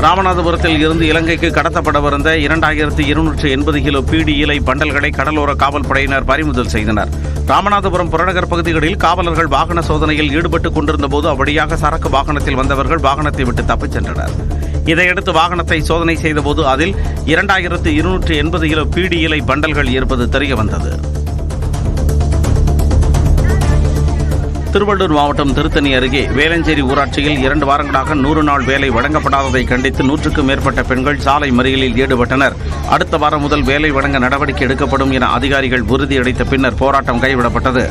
ராமநாதபுரத்தில் இருந்து இலங்கைக்கு கடத்தப்படவிருந்த 2280 கிலோ பீடி இலை பண்டல்களை கடலோர காவல்படையினர் பறிமுதல் செய்தனர். ராமநாதபுரம் புறநகர் பகுதிகளில் காவலர்கள் வாகன சோதனையில் ஈடுபட்டுக் கொண்டிருந்தபோது அவ்வழியாக சரக்கு வாகனத்தில் வந்தவர்கள் வாகனத்தை விட்டு தப்பிச் சென்றனர். இதையடுத்து வாகனத்தை சோதனை செய்தபோது அதில் 2280 கிலோ பீடி இலை பண்டல்கள் இருப்பது தெரியவந்தது. திருவள்ளூர் மாவட்டம் திருத்தணி அருகே வேலஞ்சேரி ஊராட்சியில் 2 வாரங்களாக 100 நாள் வேலை வழங்கப்படாததை கண்டித்து 100க்கும் மேற்பட்ட பெண்கள் சாலை மறியலில் ஈடுபட்டனர். அடுத்த வாரம் முதல் வேலை வழங்க நடவடிக்கை எடுக்கப்படும் என அதிகாரிகள் உறுதியளித்த பின்னர் போராட்டம் கைவிடப்பட்டது.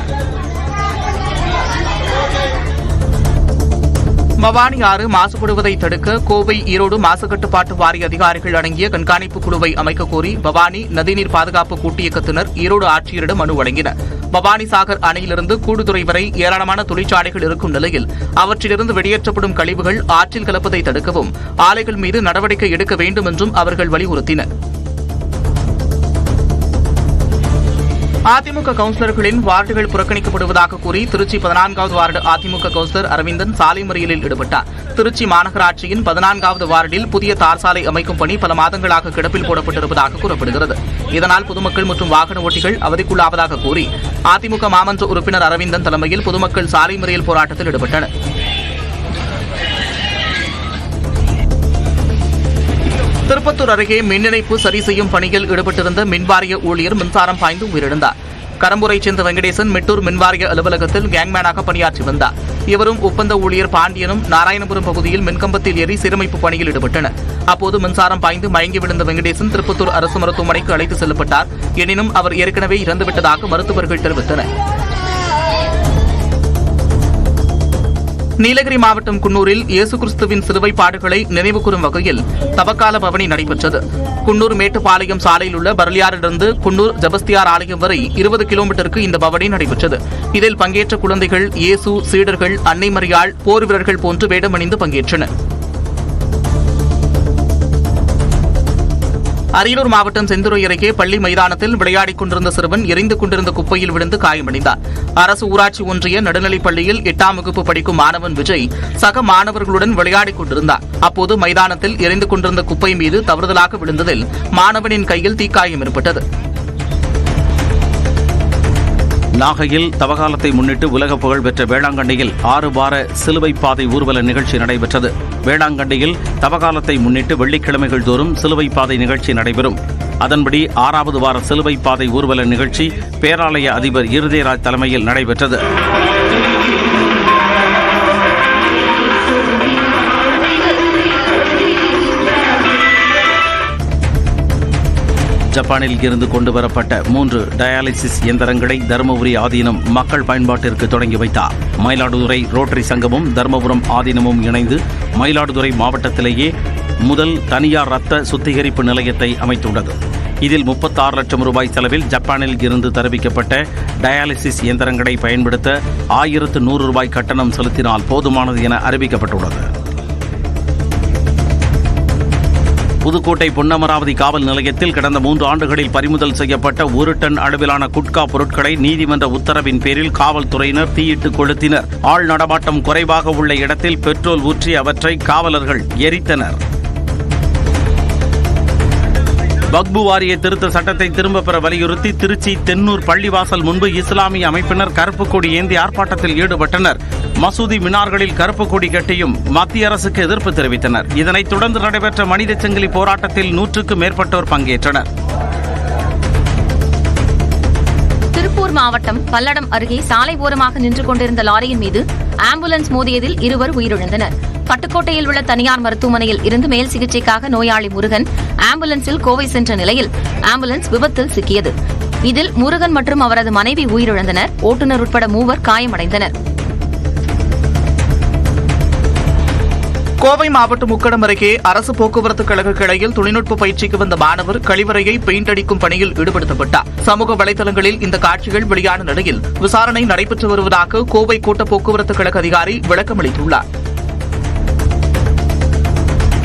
பவானி ஆறு மாசுபடுவதை தடுக்க கோவை ஈரோடு மாசு கட்டுப்பாட்டு வாரிய அதிகாரிகள் அடங்கிய கண்காணிப்பு குழுவை அமைக்க கோரி பவானி நதிநீர் பாதுகாப்பு கூட்டியக்கத்தினர் ஈரோடு ஆட்சியரிடம் மனு வழங்கினர். பவானி சாகர் அணையிலிருந்து கூடுதுறை வரை ஏராளமான தொழிற்சாலைகள் இருக்கும் நிலையில் அவற்றிலிருந்து வெளியேற்றப்படும் கழிவுகள் ஆற்றில் கலப்பதை தடுக்கவும் ஆலைகள் மீது நடவடிக்கை எடுக்க வேண்டும் என்றும் அவர்கள் வலியுறுத்தினர். அதிமுக கவுன்சிலர்களின் வார்டுகள் புறக்கணிக்கப்படுவதாக கூறி திருச்சி 14வது வார்டு அதிமுக கவுன்சிலர் அரவிந்தன் சாலை மறியலில் ஈடுபட்டார். திருச்சி மாநகராட்சியின் 14வது வார்டில் புதிய தார் சாலை அமைக்கும் பணி பல மாதங்களாக கிடப்பில் போடப்பட்டிருப்பதாக கூறப்படுகிறது. இதனால் பொதுமக்கள் மற்றும் வாகன ஓட்டிகள் அவதிக்குள்ளாவதாக கூறி அதிமுக மாமன்ற உறுப்பினர் அரவிந்தன் தலைமையில் பொதுமக்கள் சாலை மறியல் போராட்டத்தில் ஈடுபட்டனர். திருப்பத்தூர் அருகே மின் இணைப்பு சரி செய்யும் பணியில் ஈடுபட்டிருந்த மின்வாரிய ஊழியர் மின்சாரம் பாய்ந்து உயிரிழந்தார். கரம்பூரைச் சேர்ந்த வெங்கடேசன் மெட்டூர் மின்வாரிய அலுவலகத்தில் கேங்மேனாக பணியாற்றி வந்தார். இவரும் ஒப்பந்த ஊழியர் பாண்டியனும் நாராயணபுரம் பகுதியில் மின்கம்பத்தில் ஏறி சீரமைப்பு பணியில் ஈடுபட்டனர். அப்போது மின்சாரம் பாய்ந்து மயங்கி விழுந்த வெங்கடேசன் திருப்பத்தூர் அரசு மருத்துவமனைக்கு அழைத்து செல்லப்பட்டார். எனினும் அவர் ஏற்கனவே இறந்துவிட்டதாக மருத்துவர்கள் தெரிவித்தனர். நீலகிரி மாவட்டம் குன்னூரில் இயேசு கிறிஸ்துவின் சிலுவை பாடுகளை நினைவுகூரும் வகையில் தவக்கால பவனி நடைபெற்றது. குன்னூர் மேட்டுப்பாளையம் சாலையில் உள்ள பரலியாரிலிருந்து குன்னூர் ஜபஸ்தியார் ஆலயம் வரை 20 கிலோமீட்டருக்கு இந்த பவனி நடைபெற்றது. இதில் பங்கேற்ற குழந்தைகள் இயேசு, சீடர்கள், அன்னை மரியாள், போர் வீரர்கள் போன்று வேடமணிந்து பங்கேற்றனர். அரியலூர் மாவட்டம் செந்துறை அருகே பள்ளி மைதானத்தில் விளையாடிக் கொண்டிருந்த சிறுவன் எரிந்து கொண்டிருந்த குப்பையில் விழுந்து காயமடைந்தார். அரசு ஊராட்சி ஒன்றிய நடுநிலைப் பள்ளியில் 8ஆம் வகுப்பு படிக்கும் மாணவன் விஜய் சக மாணவர்களுடன் விளையாடிக் கொண்டிருந்தார். அப்போது மைதானத்தில் எரிந்து கொண்டிருந்த குப்பை மீது தவறுதலாக விழுந்ததில் மாணவனின் கையில் தீக்காயம் ஏற்பட்டது. நாகையில் தவகாலத்தை முன்னிட்டு உலக புகழ் பெற்ற வேளாங்கண்ணியில் 6 வார சிலுவை பாதை ஊர்வல நிகழ்ச்சி நடைபெற்றது. வேளாங்கண்ணியில் தவகாலத்தை முன்னிட்டு வெள்ளிக்கிழமைகள் தோறும் சிலுவை பாதை நிகழ்ச்சி நடைபெறும். அதன்படி 6வது வார சிலுவை பாதை ஊர்வல நிகழ்ச்சி பேராலய அதிபர் இருதயராஜ் தலைமையில் நடைபெற்றது. ஜப்பானில் இருந்து கொண்டுவரப்பட்ட 3 டயாலிசிஸ் இயந்திரங்களை தருமபுரி ஆதீனம் மக்கள் பயன்பாட்டிற்கு தொடங்கி வைத்தார். மயிலாடுதுறை ரோட்டரி சங்கமும் தருமபுரம் ஆதீனமும் இணைந்து மயிலாடுதுறை மாவட்டத்திலேயே முதல் தனியார் ரத்த சுத்திகரிப்பு நிலையத்தை அமைத்துள்ளது. இதில் 36 லட்சம் ரூபாய் செலவில் ஜப்பானில் இருந்து தருவிக்கப்பட்ட டயாலிசிஸ் இயந்திரங்களை பயன்படுத்த 1100 ரூபாய் கட்டணம் செலுத்தினால் போதுமானது என அறிவிக்கப்பட்டுள்ளது. புதுக்கோட்டை பொன்னமராவதி காவல் நிலையத்தில் கடந்த 3 ஆண்டுகளில் பறிமுதல் செய்யப்பட்ட 1 டன் அளவிலான குட்கா பொருட்களை நீதிமன்ற உத்தரவின் பேரில் காவல்துறையினர் தீயிட்டு கொளுத்தினர். ஆள் நடமாட்டம் குறைவாக உள்ள இடத்தில் பெட்ரோல் ஊற்றி அவற்றை காவலர்கள் எரித்தனர். வக்பு வாரிய திருத்த சட்டத்தை திரும்பப் பெற வலியுறுத்தி திருச்சி தென்னூர் பள்ளிவாசல் முன்பு இஸ்லாமிய அமைப்பினர் கருப்பு கொடி ஏந்தி ஆர்ப்பாட்டத்தில் ஈடுபட்டனர். மசூதி மினார்களில் கருப்பு கொடி கட்டியும் மத்திய அரசுக்கு எதிர்ப்பு தெரிவித்தனர். இதனைத் தொடர்ந்து நடைபெற்ற மனித சங்கிலி போராட்டத்தில் 100க்கும் மேற்பட்டோர் பங்கேற்றனர். திருப்பூர் மாவட்டம் பல்லடம் அருகே சாலை ஓரமாக நின்று கொண்டிருந்த லாரியின் மீது ஆம்புலன்ஸ் மோதியதில் 2 உயிரிழந்தனர். பட்டுக்கோட்டையில் உள்ள தனியார் மருத்துவமனையில் இருந்து மேல் சிகிச்சைக்காக நோயாளி முருகன் ஆம்புலன்ஸில் கோவை சென்ற நிலையில் ஆம்புலன்ஸ் விபத்தில் சிக்கியது. இதில் முருகன் மற்றும் அவரது மனைவி உயிரிழந்தனர். ஓட்டுநர் உட்பட 3 காயமடைந்தனர். கோவை மாவட்டம் உக்கடம் அருகே அரசு போக்குவரத்து கழக கிளையில் தொழில்நுட்ப பயிற்சிக்கு வந்த மாணவர் கழிவறையை பெயிண்ட் அடிக்கும் பணியில் ஈடுபடுத்தப்பட்டார். சமூக வலைதளங்களில் இந்த காட்சிகள் வெளியான நிலையில் விசாரணை நடைபெற்று வருவதாக கோவை கோட்ட போக்குவரத்து கழக அதிகாரி விளக்கமளித்துள்ளார்.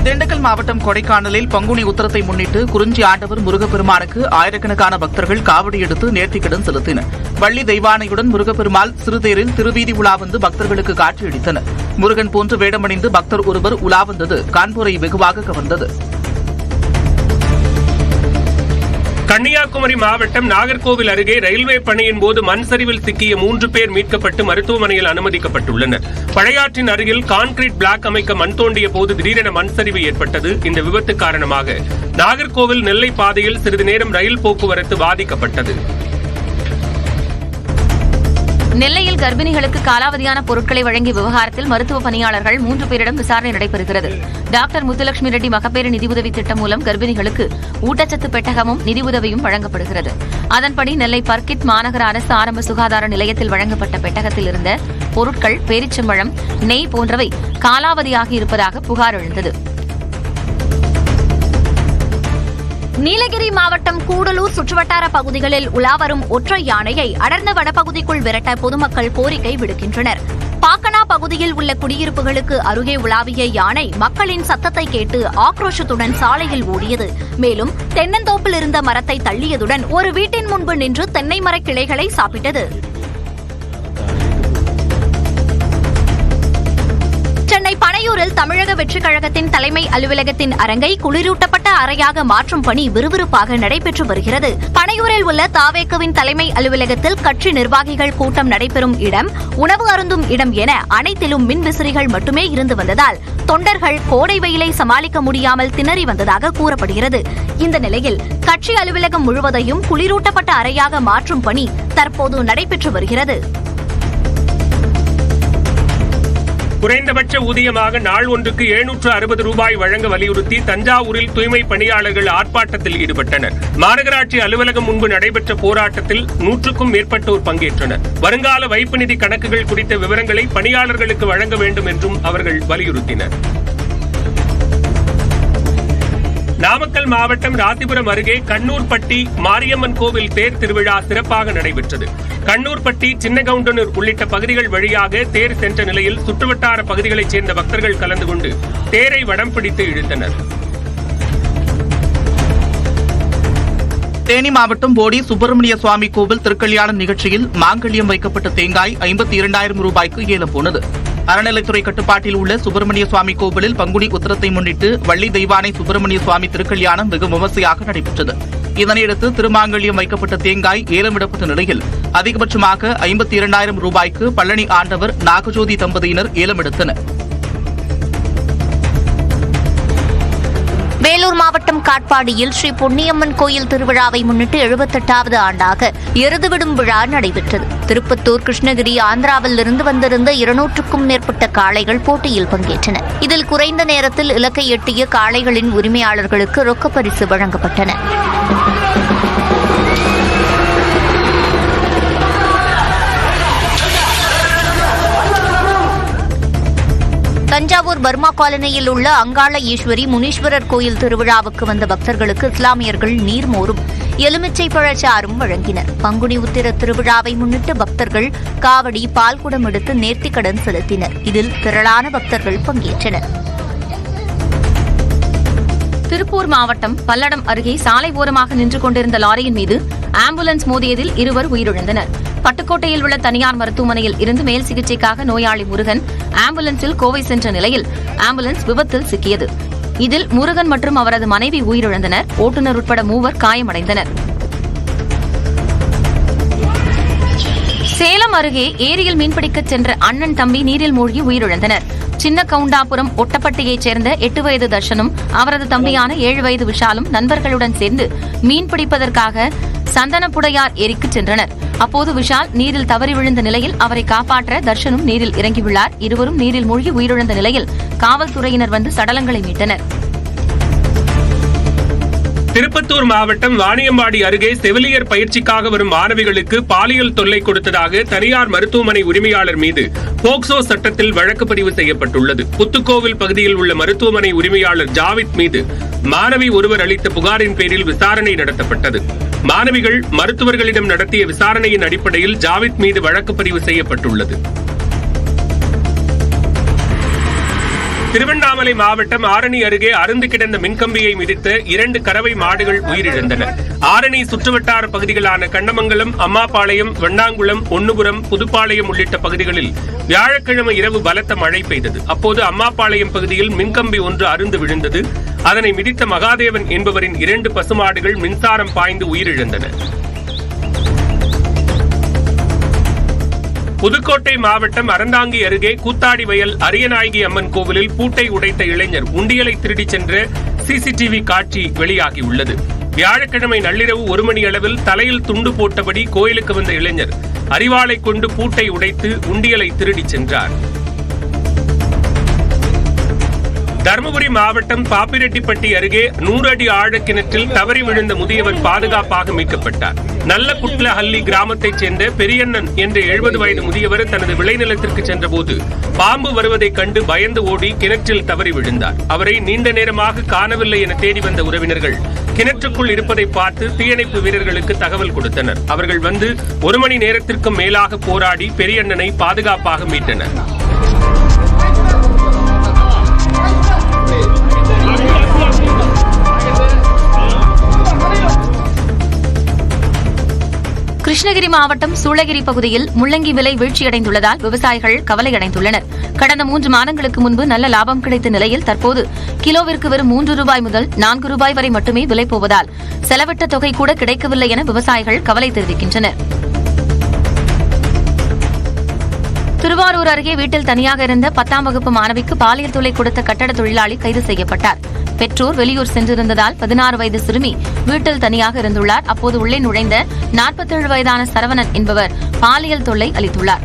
திண்டுக்கல் மாவட்டம் கொடைக்கானலில் பங்குனி உத்திரத்தை முன்னிட்டு குறிஞ்சி ஆண்டவர் முருகப்பெருமானுக்கு ஆயிரக்கணக்கான பக்தர்கள் காவடி எடுத்து நேர்த்திக்கடன் செலுத்தினர். வள்ளி தெய்வானையுடன் முருகப்பெருமாள் சிறுதேரில் திருவீதி உலா வந்து பக்தர்களுக்கு காட்சியளித்தனர். முருகன் போன்று வேடமணிந்து பக்தர் ஒருவர் உலா வந்தது காண்போரை வெகுவாக கவர்ந்தது. கன்னியாகுமரி மாவட்டம் நாகர்கோவில் அருகே ரயில்வே பணியின் போது மண் சரிவில் சிக்கிய 3 பேர் மீட்கப்பட்டு மருத்துவமனையில் அனுமதிக்கப்பட்டுள்ளனர். பழையாற்றின் அருகில் கான்கிரீட் பிளாக் அமைக்க மண் தோண்டிய போது திடீரென மண் சரிவு ஏற்பட்டது. இந்த விபத்து காரணமாக நாகர்கோவில் நெல்லை பாதையில் சிறிது நேரம் ரயில் போக்குவரத்து பாதிக்கப்பட்டது. நெல்லையில் கர்ப்பிணிகளுக்கு காலாவதியான பொருட்களை வழங்கிய விவகாரத்தில் மருத்துவ பணியாளர்கள் 3 பேரிடம் விசாரணை நடைபெறுகிறது. டாக்டர் முத்துலட்சுமி ரெட்டி மகப்பேறு நிதியுதவி திட்டம் மூலம் கர்ப்பிணிகளுக்கு ஊட்டச்சத்து பெட்டகமும் நிதியுதவியும் வழங்கப்படுகிறது. அதன்படி நெல்லை பர்கிட் மாநகர அரசு ஆரம்ப சுகாதார நிலையத்தில் வழங்கப்பட்ட பெட்டகத்தில் இருந்த பொருட்கள் பேரிச்சம்பழம், நெய் போன்றவை காலாவதியாகி இருப்பதாக புகார் எழுந்தது. நீலகிரி மாவட்டம் கூடலூர் சுற்றுவட்டார பகுதிகளில் உலாவரும் ஒற்றை யானையை அடர்ந்த வனப்பகுதிக்குள் விரட்ட பொதுமக்கள் கோரிக்கை விடுக்கின்றனர். பாக்கனா பகுதியில் உள்ள குடியிருப்புகளுக்கு அருகே உலாவிய யானை மக்களின் சத்தத்தை கேட்டு ஆக்ரோஷத்துடன் சாலையில் ஓடியது. மேலும் தென்னந்தோப்பில் இருந்த மரத்தை தள்ளியதுடன் ஒரு வீட்டின் முன்பு நின்று தென்னை மர கிளைகளை சாப்பிட்டது. சென்னை பனையூரில் தமிழக வெற்றிக் கழகத்தின் தலைமை அலுவலகத்தின் அரங்கை குளிரூட்டப்பட்ட அறையாக மாற்றும் பணி விறுவிறுப்பாக நடைபெற்று வருகிறது. பனையூரில் உள்ள தாவேகவின் தலைமை அலுவலகத்தில் கட்சி நிர்வாகிகள் கூட்டம் நடைபெறும் இடம், உணவு அருந்தும் இடம் என அனைத்திலும் மின்விசிறிகள் மட்டுமே இருந்து வந்ததால் தொண்டர்கள் கோடை வெயிலை சமாளிக்க முடியாமல் திணறி வந்ததாக கூறப்படுகிறது. இந்த நிலையில் கட்சி அலுவலகம் முழுவதையும் குளிரூட்டப்பட்ட அறையாக மாற்றும் பணி தற்போது நடைபெற்று வருகிறது. குறைந்தபட்ச ஊதியமாக நாள் ஒன்றுக்கு 760 ரூபாய் வழங்க வலியுறுத்தி தஞ்சாவூரில் தூய்மை பணியாளர்கள் ஆர்ப்பாட்டத்தில் ஈடுபட்டனர். மாநகராட்சி அலுவலகம் முன்பு நடைபெற்ற போராட்டத்தில் 100க்கும் மேற்பட்டோர் பங்கேற்றனர். வருங்கால வைப்பு நிதி கணக்குகள் குறித்த விவரங்களை பணியாளர்களுக்கு வழங்க வேண்டும் என்றும் அவர்கள் வலியுறுத்தினர். நாமக்கல் மாவட்டம் ராசிபுரம் அருகே கண்ணூர்பட்டி மாரியம்மன் கோவில் தேர் திருவிழா சிறப்பாக நடைபெற்றது. கண்ணூர்பட்டி, சின்னகவுண்டனூர் உள்ளிட்ட பகுதிகள் வழியாக தேர் சென்ற நிலையில் சுற்றுவட்டார பகுதிகளைச் சேர்ந்த பக்தர்கள் கலந்து கொண்டு தேரை வடம் பிடித்து இழுத்தனர். தேனி மாவட்டம் போடி சுப்பிரமணிய சுவாமி கோவில் திருக்கல்யாண நிகழ்ச்சியில் மாங்கல்யம் வைக்கப்பட்ட தேங்காய் 52,000 ரூபாய்க்கு ஏலம் போனது. அறநிலைத்துறை கட்டுப்பாட்டில் உள்ள சுப்பிரமணிய சுவாமி கோவிலில் பங்குனி உத்திரத்தை முன்னிட்டு வள்ளி தெய்வானை சுப்பிரமணிய சுவாமி திருக்கல்யாணம் வெகு விமர்சையாக நடைபெற்றது. இதனையடுத்து திருமாங்கல்யம் வைக்கப்பட்ட தேங்காய் ஏலமிடப்பட்ட நிலையில் அதிகபட்சமாக 52,000 ரூபாய்க்கு பழனி ஆண்டவர் நாகஜோதி தம்பதியினர் ஏலமெடுத்தனர். வேலூர் மாவட்டம் காட்பாடியில் ஸ்ரீ பொன்னியம்மன் கோயில் திருவிழாவை முன்னிட்டு 78வது ஆண்டாக எருதுவிடும் விழா நடைபெற்றது. திருப்பத்தூர், கிருஷ்ணகிரி, ஆந்திராவிலிருந்து வந்திருந்த 200க்கும் மேற்பட்ட காளைகள் போட்டியில் பங்கேற்றன. இதில் குறைந்த நேரத்தில் இலக்கை எட்டிய காளைகளின் உரிமையாளர்களுக்கு ரொக்கப் பரிசு வழங்கப்பட்டன. தஞ்சாவூர் பர்மா காலனியில் உள்ள அங்காள ஈஸ்வரி முனீஸ்வரர் கோயில் திருவிழாவுக்கு வந்த பக்தர்களுக்கு இஸ்லாமியர்கள் நீர்மோரும் எலுமிச்சை பழச்சாரும் வழங்கினர். பங்குனி உத்திர திருவிழாவை முன்னிட்டு பக்தர்கள் காவடி, பால்குடம் எடுத்து நேர்த்திக்கடன் செலுத்தினர். இதில் திரளான பக்தர்கள் பங்கேற்றனர். திருப்பூர் மாவட்டம் பல்லடம் அருகே சாலை ஓரமாக நின்று கொண்டிருந்த லாரியின் மீது ஆம்புலன்ஸ் மோதியதில் 2 உயிரிழந்தனர். பட்டுக்கோட்டையில் உள்ள தனியார் மருத்துவமனையில் இருந்து மேல் சிகிச்சைக்காக நோயாளி முருகன் ஆம்புலன்ஸில் கோவை சென்ற நிலையில் ஆம்புலன்ஸ் விபத்தில் சிக்கியது. இதில் முருகன் மற்றும் அவரது மனைவி உயிரிழந்தனர். ஓட்டுநர் உட்பட 3 காயமடைந்தனர். சேலம் அருகே ஏரியில் மீன்பிடிக்கச் சென்ற அண்ணன், தம்பி நீரில் மூழ்கி உயிரிழந்தனர். சின்ன கவுண்டாபுரம் ஒட்டப்பட்டியைச் சேர்ந்த 8 வயது தர்ஷனும் அவரது தம்பியான 7 வயது விஷாலும் நண்பர்களுடன் சேர்ந்து மீன்பிடிப்பதற்காக சந்தனப்புடையார் ஏரிக்கு சென்றனர். அப்போது விஷால் நீரில் தவறி விழுந்த நிலையில் அவரை காப்பாற்ற தர்ஷனும் நீரில் இறங்கியுள்ளார். இருவரும் நீரில் மூழ்கி உயிரிழந்த நிலையில் காவல்துறையினர் வந்து சடலங்களை மீட்டனர். திருப்பத்தூர் மாவட்டம் வாணியம்பாடி அருகே செவிலியர் பயிற்சிக்காக வரும் மாணவிகளுக்கு பாலியல் தொல்லை கொடுத்ததாக தனியார் மருத்துவமனை உரிமையாளர் மீது போக்சோ சட்டத்தில் வழக்கு பதிவு செய்யப்பட்டுள்ளது. புத்துக்கோவில் பகுதியில் உள்ள மருத்துவமனை உரிமையாளர் ஜாவித் மீது மாணவி ஒருவர் அளித்த புகாரின் பேரில் விசாரணை நடத்தப்பட்டது. மாணவிகள் மருத்துவர்களிடம் நடத்திய விசாரணையின் அடிப்படையில் ஜாவித் மீது வழக்கு பதிவு செய்யப்பட்டுள்ளது. திருவண்ணாமலை மாவட்டம் ஆரணி அருகே அறுந்து கிடந்த மின்கம்பியை மிதித்த 2 கறவை மாடுகள் உயிரிழந்தன. ஆரணி சுற்றுவட்டார பகுதிகளான கண்ணமங்கலம், அம்மாபாளையம், வெண்ணாங்குளம், ஒன்னுபுரம், புதுப்பாளையம் உள்ளிட்ட பகுதிகளில் வியாழக்கிழமை இரவு பலத்த மழை பெய்தது. அப்போது அம்மாபாளையம் பகுதியில் மின்கம்பி ஒன்று அறுந்து விழுந்தது. அதனை மிதித்த மகாதேவன் என்பவரின் 2 பசுமாடுகள் மின்சாரம் பாய்ந்து உயிரிழந்தன. புதுக்கோட்டை மாவட்டம் அறந்தாங்கி அருகே கூத்தாடி வயல் அரியநாயகி அம்மன் கோவிலில் பூட்டை உடைத்த இளைஞர் உண்டியலை திருடிச் சென்ற சிசிடிவி காட்சி வெளியாகியுள்ளது. வியாழக்கிழமை நள்ளிரவு 1 மணி அளவில் தலையில் துண்டு போட்டபடி கோயிலுக்கு வந்த இளைஞர் அரிவாளை கொண்டு பூட்டை உடைத்து உண்டியலை திருடிச் சென்றார். தருமபுரி மாவட்டம் பாப்பிரெட்டிப்பட்டி அருகே 100 அடி ஆழக்கிணற்றில் தவறி விழுந்த முதியவர் பாதுகாப்பாக மீட்கப்பட்டார். நல்லகுட்லஹள்ளி கிராமத்தைச் சேர்ந்த பெரியண்ணன் என்ற 70 வயது முதியவர் தனது விளைநிலத்திற்கு சென்றபோது பாம்பு வருவதைக் கண்டு பயந்து ஓடி கிணற்றில் தவறி விழுந்தார். அவரை நீண்ட நேரமாக காணவில்லை என தேடி வந்த உறவினர்கள் கிணற்றுக்குள் இருப்பதை பார்த்து தீயணைப்பு வீரர்களுக்கு தகவல் கொடுத்தனர். அவர்கள் வந்து 1 மணி நேரத்திற்கும் மேலாக போராடி பெரியண்ணனை பாதுகாப்பாக மீட்டனர். கிருஷ்ணகிரி மாவட்டம் சூளகிரி பகுதியில் முள்ளங்கி விலை வீழ்ச்சியடைந்துள்ளதால் விவசாயிகள் கவலையடைந்துள்ளனர். கடந்த 3 மாதங்களுக்கு முன்பு நல்ல லாபம் கிடைத்த நிலையில் தற்போது கிலோவிற்கு வெறும் 3 ரூபாய் முதல் 4 ரூபாய் வரை மட்டுமே விலை போவதால் செலவிட்ட தொகை கூட கிடைக்கவில்லை என விவசாயிகள் கவலை தெரிவிக்கின்றனர். திருவாரூர் அருகே வீட்டில் தனியாக இருந்த 10ஆம் வகுப்பு மாணவிக்கு பாலியல் தொல்லை கொடுத்த கட்டட தொழிலாளி கைது செய்யப்பட்டார். பெற்றோர் வெளியூர் சென்றிருந்ததால் 16 வயது சிறுமி வீட்டில் தனியாக இருந்துள்ளார். அப்போது உள்ளே நுழைந்த 47 வயதான சரவணன் என்பவர் பாலியல் தொல்லை அளித்துள்ளார்.